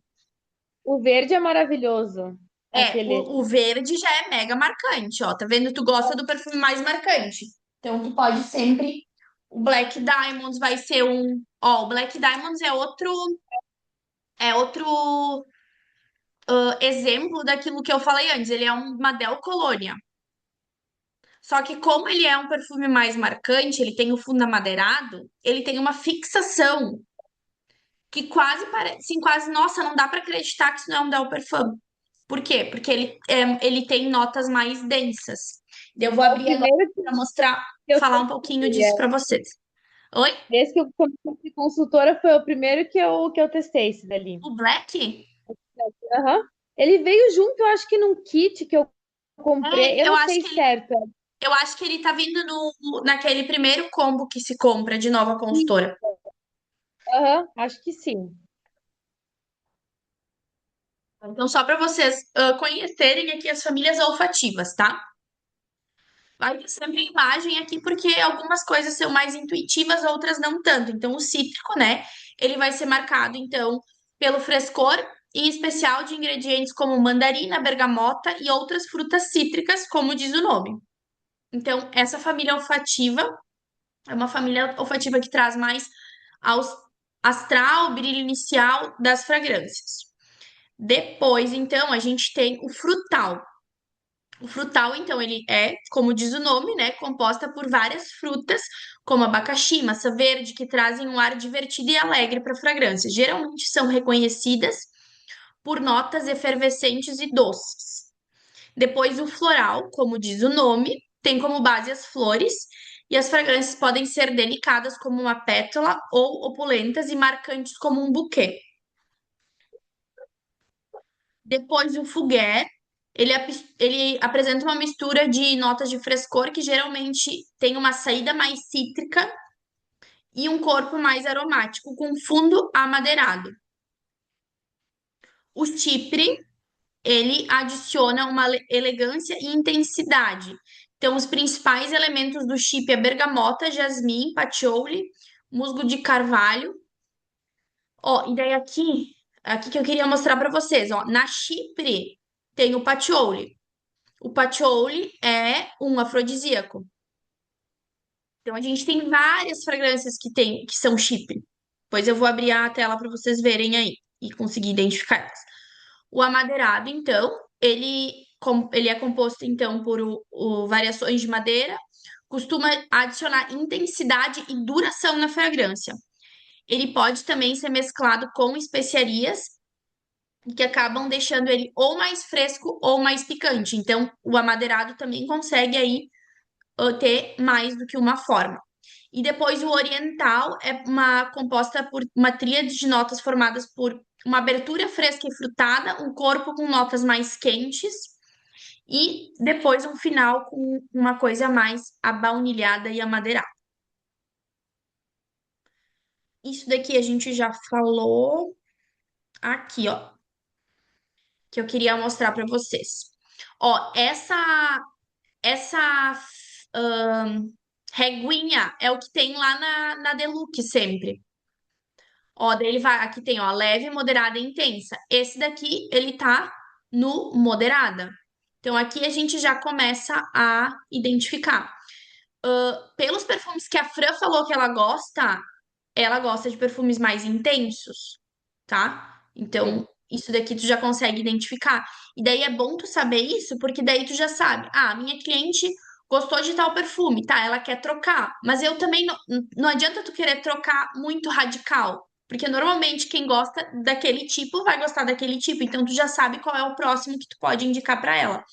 o verde é maravilhoso. Aquele. O verde já é mega marcante, ó. Tá vendo? Tu gosta do perfume mais marcante. Então, tu pode sempre. O Black Diamonds vai ser um. Ó, o Black Diamonds é outro exemplo daquilo que eu falei antes. Ele é uma Del Colônia. Só que como ele é um perfume mais marcante, ele tem o fundo amadeirado, ele tem uma fixação que quase parece, sim, quase, nossa, não dá pra acreditar que isso não é um Del Parfum. Por quê? Porque ele tem notas mais densas. Eu vou É o abrir agora primeiro para mostrar, que eu falar um pouquinho testei. disso para vocês. Oi? Esse que eu comecei de consultora foi o primeiro que eu testei, esse dali. O Black? Aham. Ele veio junto, eu acho que num kit que eu comprei. Eu Eu não acho sei que ele, certo. eu acho que ele tá vindo naquele primeiro combo que se compra de nova consultora. Aham, acho que sim. Então, só para vocês conhecerem aqui as famílias olfativas, tá? Vai ter sempre imagem aqui, porque algumas coisas são mais intuitivas, outras não tanto. Então, o cítrico, né? Ele vai ser marcado, então, pelo frescor, em especial de ingredientes como mandarina, bergamota e outras frutas cítricas, como diz o nome. Então, essa família olfativa é uma família olfativa que traz mais aos astral, brilho inicial das fragrâncias. Depois, então, a gente tem o frutal. O frutal, então, ele é, como diz o nome, né, composta por várias frutas, como abacaxi, maçã verde, que trazem um ar divertido e alegre para a fragrância. Geralmente são reconhecidas por notas efervescentes e doces. Depois, o floral, como diz o nome, tem como base as flores, e as fragrâncias podem ser delicadas como uma pétala ou opulentas e marcantes como um buquê. Depois o Fougère, ele apresenta uma mistura de notas de frescor que geralmente tem uma saída mais cítrica e um corpo mais aromático, com fundo amadeirado. O Chipre, ele adiciona uma elegância e intensidade. Então, os principais elementos do chip é bergamota, jasmim, patchouli, musgo de carvalho. Ó, e daí aqui Aqui que eu queria mostrar para vocês, ó. Na Chipre tem o patchouli. O patchouli é um afrodisíaco. Então a gente tem várias fragrâncias que são Chipre. Pois eu vou abrir a tela para vocês verem aí e conseguir identificar elas. O amadeirado, então, ele é composto então por variações de madeira, costuma adicionar intensidade e duração na fragrância. Ele pode também ser mesclado com especiarias que acabam deixando ele ou mais fresco ou mais picante. Então, o amadeirado também consegue aí ter mais do que uma forma. E depois o oriental é uma composta por uma tríade de notas formadas por uma abertura fresca e frutada, um corpo com notas mais quentes e depois um final com uma coisa mais abaunilhada e amadeirada. Isso daqui a gente já falou aqui, ó, que eu queria mostrar para vocês. Ó, essa reguinha é o que tem lá na Deluxe sempre. Ó, daí ele vai, aqui tem, ó, leve, moderada e intensa. Esse daqui, ele tá no moderada. Então aqui a gente já começa a identificar. Pelos perfumes que a Fran falou que ela gosta de perfumes mais intensos, tá? Então, isso daqui tu já consegue identificar. E daí é bom tu saber isso, porque daí tu já sabe, ah, minha cliente gostou de tal perfume, tá? Ela quer trocar, mas eu também não adianta tu querer trocar muito radical, porque normalmente quem gosta daquele tipo vai gostar daquele tipo, então tu já sabe qual é o próximo que tu pode indicar pra ela.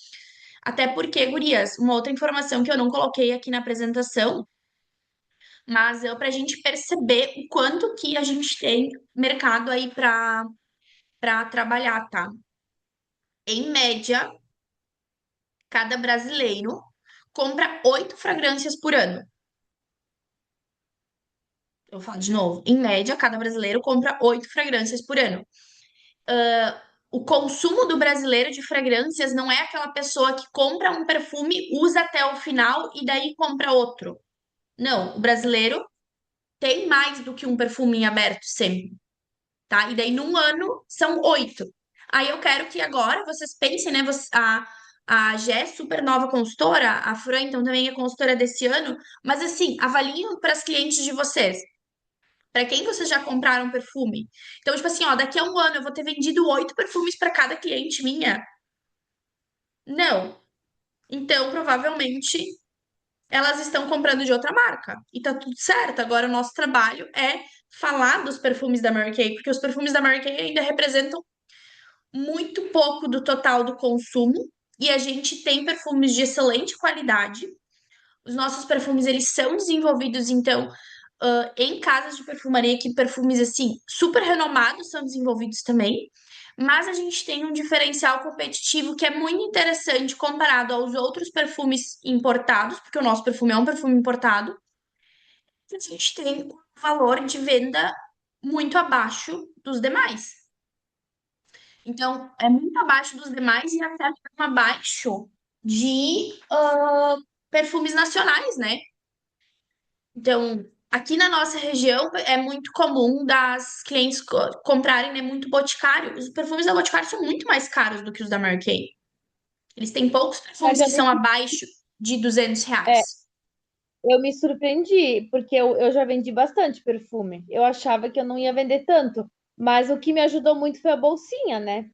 Até porque, gurias, uma outra informação que eu não coloquei aqui na apresentação, mas para a gente perceber o quanto que a gente tem mercado aí para trabalhar, tá? Em média, cada brasileiro compra 8 fragrâncias por ano. Eu falo de novo. Em média, cada brasileiro compra 8 fragrâncias por ano. O consumo do brasileiro de fragrâncias não é aquela pessoa que compra um perfume, usa até o final e daí compra outro. Não, o brasileiro tem mais do que um perfume em aberto sempre, tá? E daí, num ano, são 8. Aí eu quero que agora vocês pensem, né? A Gé é super nova consultora, a Fran, então, também é consultora desse ano, mas assim, avaliem para as clientes de vocês. Para quem vocês já compraram perfume? Então, tipo assim, ó, daqui a um ano eu vou ter vendido 8 perfumes para cada cliente minha? Não. Então, provavelmente, elas estão comprando de outra marca. E tá tudo certo. Agora, o nosso trabalho é falar dos perfumes da Mary Kay, porque os perfumes da Mary Kay ainda representam muito pouco do total do consumo e a gente tem perfumes de excelente qualidade. Os nossos perfumes, eles são desenvolvidos, então, em casas de perfumaria, que perfumes, assim, super renomados são desenvolvidos também. Mas a gente tem um diferencial competitivo que é muito interessante comparado aos outros perfumes importados, porque o nosso perfume é um perfume importado. A gente tem um valor de venda muito abaixo dos demais. Então, é muito abaixo dos demais e até mesmo abaixo de perfumes nacionais, né? Então, aqui na nossa região é muito comum das clientes comprarem, né, muito Boticário. Os perfumes da Boticário são muito mais caros do que os da Mary Kay. Eles têm poucos Mas perfumes que são abaixo de é, R$ 200. eu me surpreendi, porque eu já vendi bastante perfume. Eu achava que eu não ia vender tanto, mas o que me ajudou muito foi a bolsinha, né?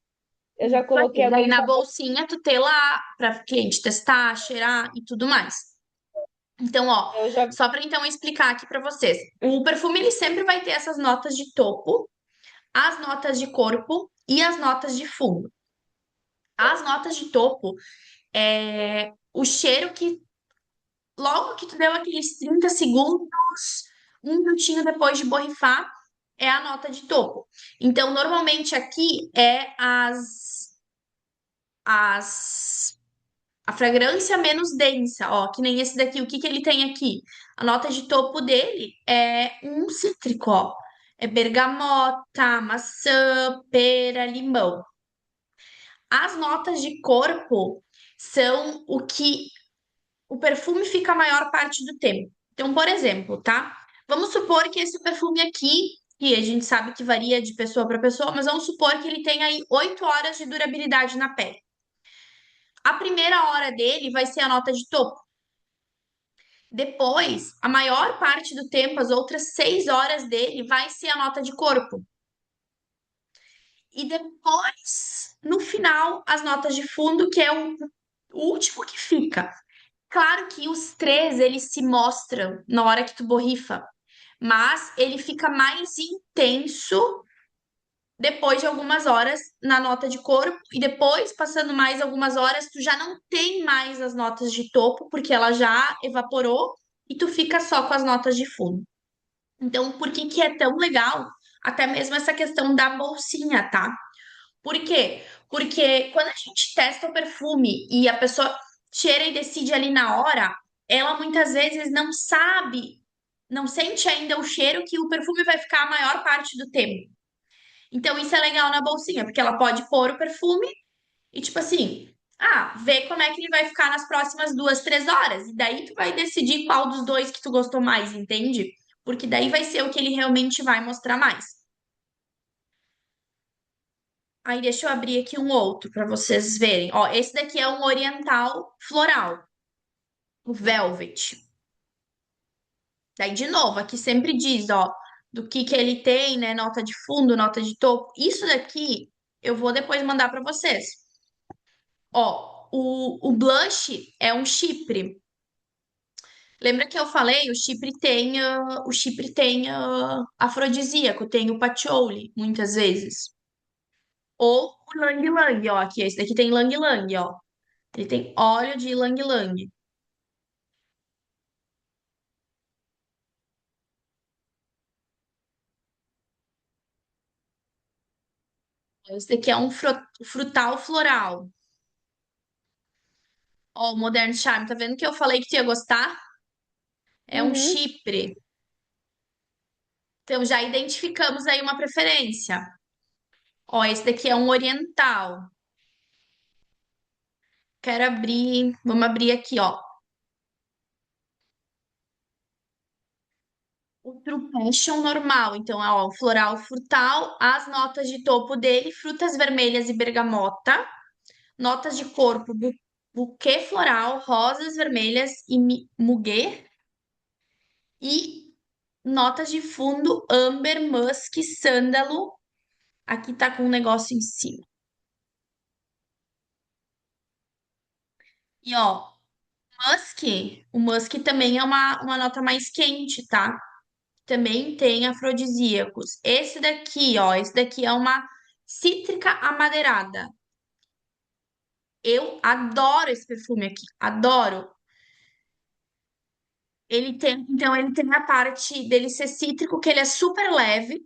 Eu já Isso coloquei aí. Daí alguns. na bolsinha tu ter lá para cliente testar, cheirar e tudo mais. Então, ó, Eu já. só para então explicar aqui para vocês. O perfume ele sempre vai ter essas notas de topo, as notas de corpo e as notas de fundo. As notas de topo é o cheiro que logo que tu deu aqueles 30 segundos, um minutinho depois de borrifar, é a nota de topo. Então, normalmente aqui é as a fragrância menos densa, ó, que nem esse daqui. O que que ele tem aqui? A nota de topo dele é um cítrico, ó. É bergamota, maçã, pera, limão. As notas de corpo são o que o perfume fica a maior parte do tempo. Então, por exemplo, tá? Vamos supor que esse perfume aqui que a gente sabe que varia de pessoa para pessoa, mas vamos supor que ele tenha aí 8 horas de durabilidade na pele. A primeira hora dele vai ser a nota de topo. Depois, a maior parte do tempo, as outras 6 horas dele, vai ser a nota de corpo. E depois, no final, as notas de fundo, que é o último que fica. Claro que os três, eles se mostram na hora que tu borrifa, mas ele fica mais intenso depois de algumas horas na nota de corpo, e depois, passando mais algumas horas, tu já não tem mais as notas de topo, porque ela já evaporou, e tu fica só com as notas de fundo. Então, por que que é tão legal? Até mesmo essa questão da bolsinha, tá? Por quê? Porque quando a gente testa o perfume e a pessoa cheira e decide ali na hora, ela muitas vezes não sabe, não sente ainda o cheiro que o perfume vai ficar a maior parte do tempo. Então, isso é legal na bolsinha, porque ela pode pôr o perfume e, tipo assim, ver como é que ele vai ficar nas próximas 2, 3 horas. E daí tu vai decidir qual dos dois que tu gostou mais, entende? Porque daí vai ser o que ele realmente vai mostrar mais. Aí deixa eu abrir aqui um outro para vocês verem. Ó, esse daqui é um oriental floral, o Velvet. Daí, de novo, aqui sempre diz, ó, do que ele tem, né? Nota de fundo, nota de topo. Isso daqui eu vou depois mandar para vocês. Ó, o blush é um chipre. Lembra que eu falei? O chipre tem afrodisíaco, tem o patchouli, muitas vezes. Ou o Lang Lang, ó, aqui, esse daqui tem Lang Lang, ó. Ele tem óleo de Lang Lang. Esse daqui é um frutal floral. Ó, o Modern Charm, tá vendo que eu falei que tu ia gostar? É um Uhum. chipre. Então já identificamos aí uma preferência. Ó, esse daqui é um oriental. Quero abrir, vamos abrir aqui, ó. O True Passion normal. Então, ó, o floral frutal, as notas de topo dele, frutas vermelhas e bergamota. Notas de corpo, buquê floral, rosas vermelhas e muguê. E notas de fundo, âmbar, musk, sândalo. Aqui tá com um negócio em cima. E ó, musk, o musk também é uma nota mais quente, tá? Também tem afrodisíacos. Esse daqui, ó, esse daqui é uma cítrica amadeirada. Eu adoro esse perfume aqui, adoro. Então ele tem a parte dele ser cítrico, que ele é super leve,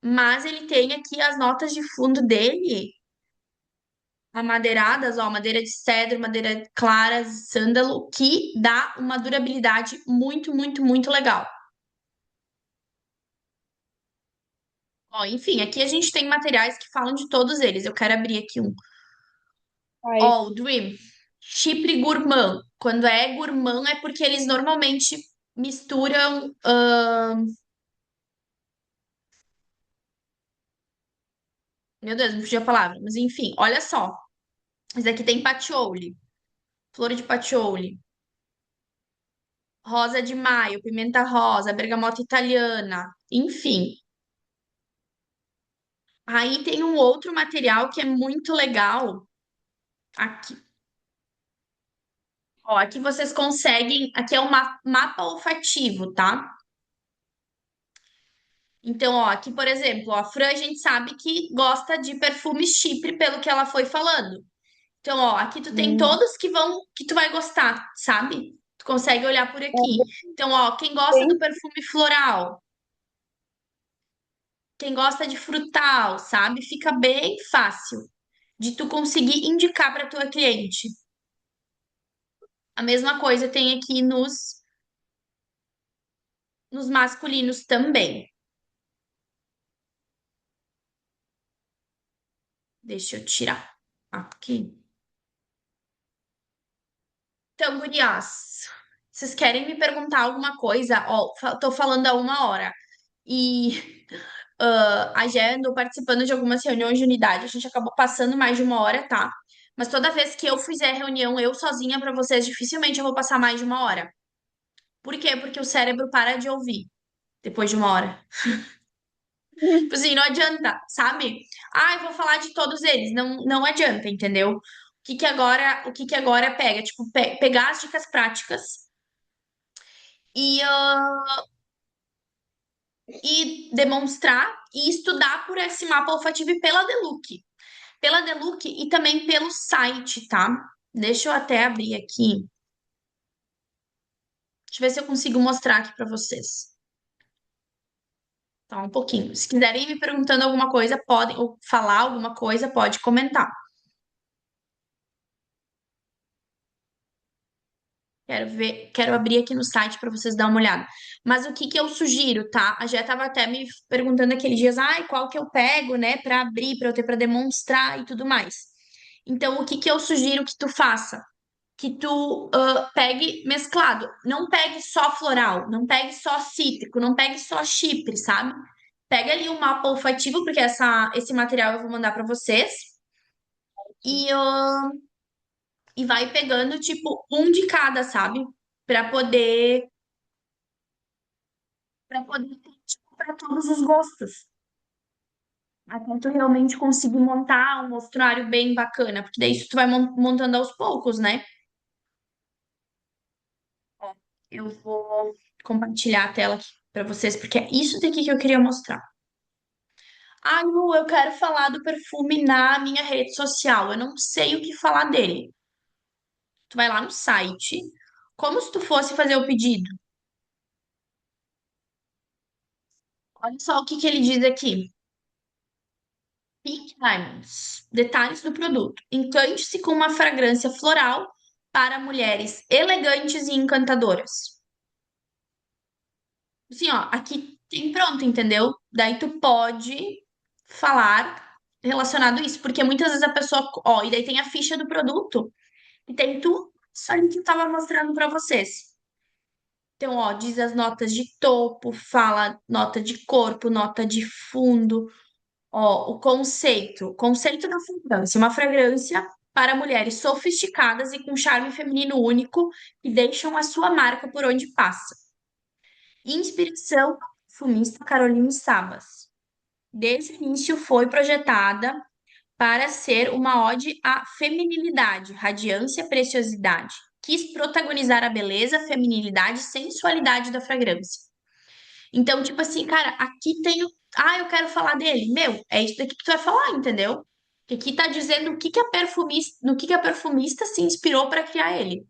mas ele tem aqui as notas de fundo dele, amadeiradas, ó, madeira de cedro, madeira clara, sândalo, que dá uma durabilidade muito, muito, muito legal. Ó, enfim, aqui a gente tem materiais que falam de todos eles. Eu quero abrir aqui um. Ai, Ó, o Dream. Chipre gourmand. Quando é gourmand é porque eles normalmente misturam. Meu Deus, não fugiu a palavra. Mas enfim, olha só. Esse aqui tem patchouli, flor de patchouli, rosa de maio, pimenta rosa, bergamota italiana, enfim. Aí tem um outro material que é muito legal aqui. Ó, aqui vocês conseguem. Aqui é um mapa olfativo, tá? Então, ó, aqui, por exemplo, ó, a Fran, a gente sabe que gosta de perfume chipre, pelo que ela foi falando. Então, ó, aqui tu tem hum, todos que tu vai gostar, sabe? Tu consegue olhar por é aqui. Então, ó, quem gosta do bem, perfume floral, quem gosta de frutal, sabe? Fica bem fácil de tu conseguir indicar para tua cliente. A mesma coisa tem aqui nos masculinos também. Deixa eu tirar aqui. Então, gurias, vocês querem me perguntar alguma coisa? Ó, tô falando há 1 hora. E a Gé andou participando de algumas reuniões de unidade. A gente acabou passando mais de uma hora, tá? Mas toda vez que eu fizer reunião eu sozinha pra vocês, dificilmente eu vou passar mais de uma hora. Por quê? Porque o cérebro para de ouvir depois de uma hora. Tipo assim, não adianta, sabe? Ah, eu vou falar de todos eles. Não, não adianta, entendeu? O que que agora pega? Tipo, pegar as dicas práticas e, e demonstrar e estudar por esse mapa olfativo e pela Deluc. Pela Deluc e também pelo site, tá? Deixa eu até abrir aqui. Deixa eu ver se eu consigo mostrar aqui pra vocês. Tá, um pouquinho. Se quiserem ir me perguntando alguma coisa, podem, ou falar alguma coisa, pode comentar. Quero ver, quero abrir aqui no site para vocês dar uma olhada. Mas o que que eu sugiro, tá? A Jé tava até me perguntando aqueles dias, ai, qual que eu pego, né, para abrir, para eu ter para demonstrar e tudo mais. Então, o que que eu sugiro que tu faça? Que tu pegue mesclado. Não pegue só floral, não pegue só cítrico, não pegue só chipre, sabe? Pega ali o mapa olfativo, porque esse material eu vou mandar para vocês. E, e vai pegando, tipo, um de cada, sabe? Para poder ter tipo, para todos os gostos. Até tu realmente conseguir montar um mostruário bem bacana, porque daí isso tu vai montando aos poucos, né? Ó, eu vou compartilhar a tela aqui para vocês, porque é isso daqui que eu queria mostrar. Ah, Lu, eu quero falar do perfume na minha rede social. Eu não sei o que falar dele. Tu vai lá no site, como se tu fosse fazer o pedido. Olha só o que que ele diz aqui. Pink Diamonds. Detalhes do produto. Encante-se com uma fragrância floral para mulheres elegantes e encantadoras. Assim, ó, aqui tem pronto, entendeu? Daí tu pode falar relacionado a isso, porque muitas vezes a pessoa, ó, e daí tem a ficha do produto e tem tudo isso ali que eu tava mostrando para vocês. Então, ó, diz as notas de topo, fala nota de corpo, nota de fundo. Ó, o conceito da fragrância, uma fragrância para mulheres sofisticadas e com charme feminino único que deixam a sua marca por onde passa. Inspiração da perfumista Caroline Sabas. Desde o início foi projetada para ser uma ode à feminilidade, radiância e preciosidade. Quis protagonizar a beleza, feminilidade e sensualidade da fragrância. Então, tipo assim, cara, aqui tem o. Ah, eu quero falar dele. Meu, é isso daqui que tu vai falar, entendeu? Que aqui tá dizendo o que que a perfumista, no que a perfumista se inspirou para criar ele.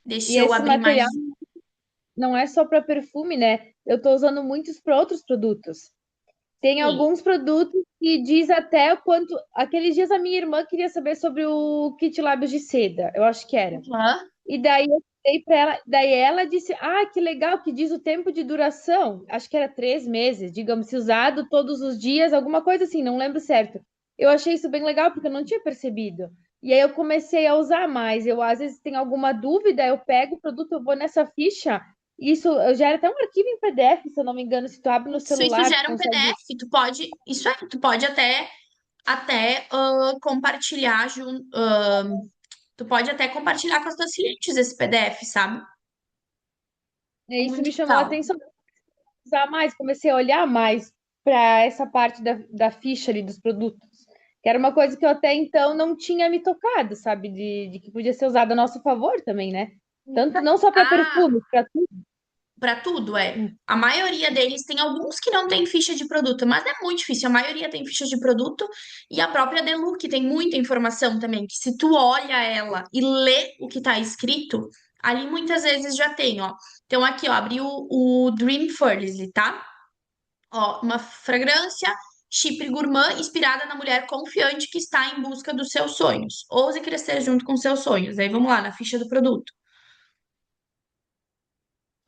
E Deixa eu esse abrir mais. material não é só para perfume, né? Eu tô usando muitos para outros produtos. Tem Sim. alguns produtos que diz até o quanto. Aqueles dias a minha irmã queria saber sobre o kit lábios de seda, eu acho que era. Aham. E daí eu dei para ela, daí ela disse: Ah, que legal, que diz o tempo de duração. Acho que era 3 meses, digamos, se usado todos os dias, alguma coisa assim, não lembro certo. Eu achei isso bem legal porque eu não tinha percebido. E aí eu comecei a usar mais. Eu às vezes tenho alguma dúvida, eu pego o produto, eu vou nessa ficha. Isso eu gera até um arquivo em PDF, se eu não me engano, se tu abre no Isso celular, tu gera um consegue. PDF. Tu pode. Isso aí, tu pode até compartilhar junto. Tu pode até compartilhar com as tuas clientes esse PDF, sabe? É E isso muito me chamou a legal. atenção, usar mais, comecei a olhar mais para essa parte da ficha ali dos produtos. Que era uma coisa que eu até então não tinha me tocado, sabe? De que podia ser usada a nosso favor também, né? Tanto não só para Ah, perfume, para tudo. para tudo, é. A maioria deles tem alguns que não tem ficha de produto, mas é muito difícil. A maioria tem ficha de produto e a própria Deluxe tem muita informação também, que se tu olha ela e lê o que tá escrito, ali muitas vezes já tem, ó. Então aqui, ó, abri o Dream Fertility, tá? Ó, uma fragrância chipre gourmand inspirada na mulher confiante que está em busca dos seus sonhos. Ouse crescer junto com seus sonhos. Aí vamos lá, na ficha do produto.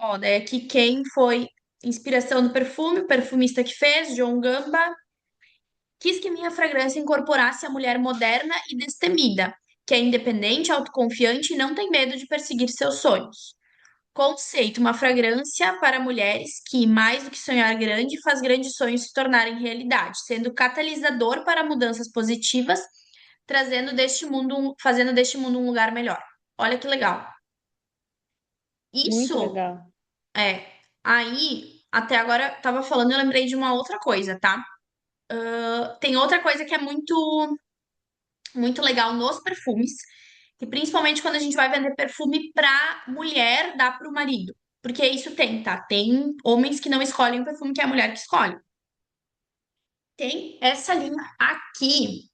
Ó, daí aqui quem foi inspiração do perfume, o perfumista que fez, John Gamba, quis que minha fragrância incorporasse a mulher moderna e destemida, que é independente, autoconfiante e não tem medo de perseguir seus sonhos. Conceito, uma fragrância para mulheres que, mais do que sonhar grande, faz grandes sonhos se tornarem realidade, sendo catalisador para mudanças positivas, fazendo deste mundo um lugar melhor. Olha que legal. Muito Isso legal. é. Aí, até agora, tava falando, eu lembrei de uma outra coisa, tá? Tem outra coisa que é muito legal nos perfumes, que principalmente quando a gente vai vender perfume pra mulher, dá pro marido. Porque isso tem, tá? Tem homens que não escolhem o perfume que é a mulher que escolhe. Tem essa linha aqui,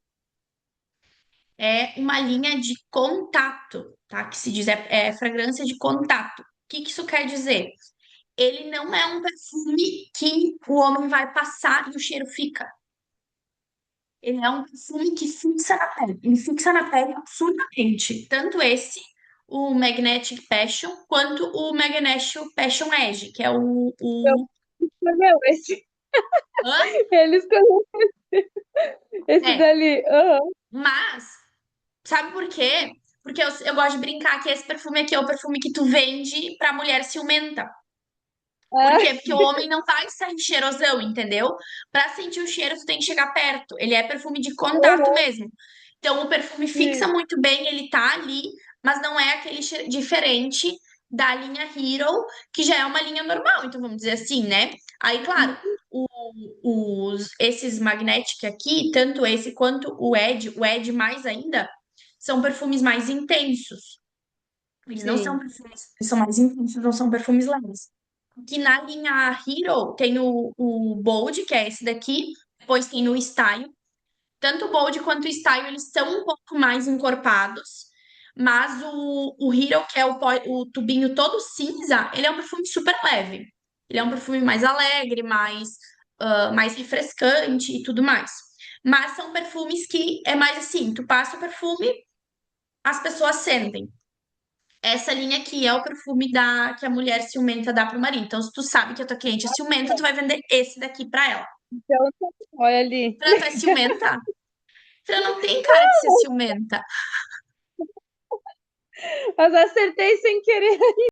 é uma linha de contato, tá? Que se diz é fragrância de contato. O que que isso quer dizer? Ele não é um perfume que o homem vai passar e o cheiro fica. Ele é um perfume que fixa na pele. Ele fixa na pele absurdamente. Tanto esse, o Magnetic Passion, quanto o Magnetic Passion Edge, que é Eu o... escolheu esse. Hã? Ele escolheu esse É, dali. Aham. mas, sabe por quê? Porque eu gosto de brincar que esse perfume aqui é o perfume que tu vende pra mulher ciumenta. Por Ah, quê? Porque o homem não vai sair cheirosão, entendeu? Pra sentir o cheiro, tu tem que chegar perto. Ele é perfume de contato aham, mesmo. Então, o perfume fixa sim, muito bem, ele tá ali, mas não é aquele cheiro diferente da linha Hero, que já é uma linha normal, então vamos dizer assim, né? Aí, claro, esses Magnetic aqui, tanto esse quanto o Ed mais ainda, são perfumes mais intensos. Eles não são sim, perfumes, eles são mais intensos, não são perfumes leves. Que na linha Hero tem o Bold, que é esse daqui, depois tem o Style. Tanto o Bold quanto o Style, eles são um pouco mais encorpados, mas o Hero, que é o tubinho todo cinza, ele é um perfume super leve. Ele é um perfume mais alegre, mais refrescante e tudo mais. Mas são perfumes que é mais assim, tu passa o perfume, as pessoas sentem. Essa linha aqui é o perfume que a mulher ciumenta dá pro marido. Então, se tu sabe que a tua cliente é ciumenta, tu vai vender esse daqui pra ela. então, olha ali. Fran, tu é ciumenta? Fran, não tem cara de ser ciumenta. Mas acertei sem querer.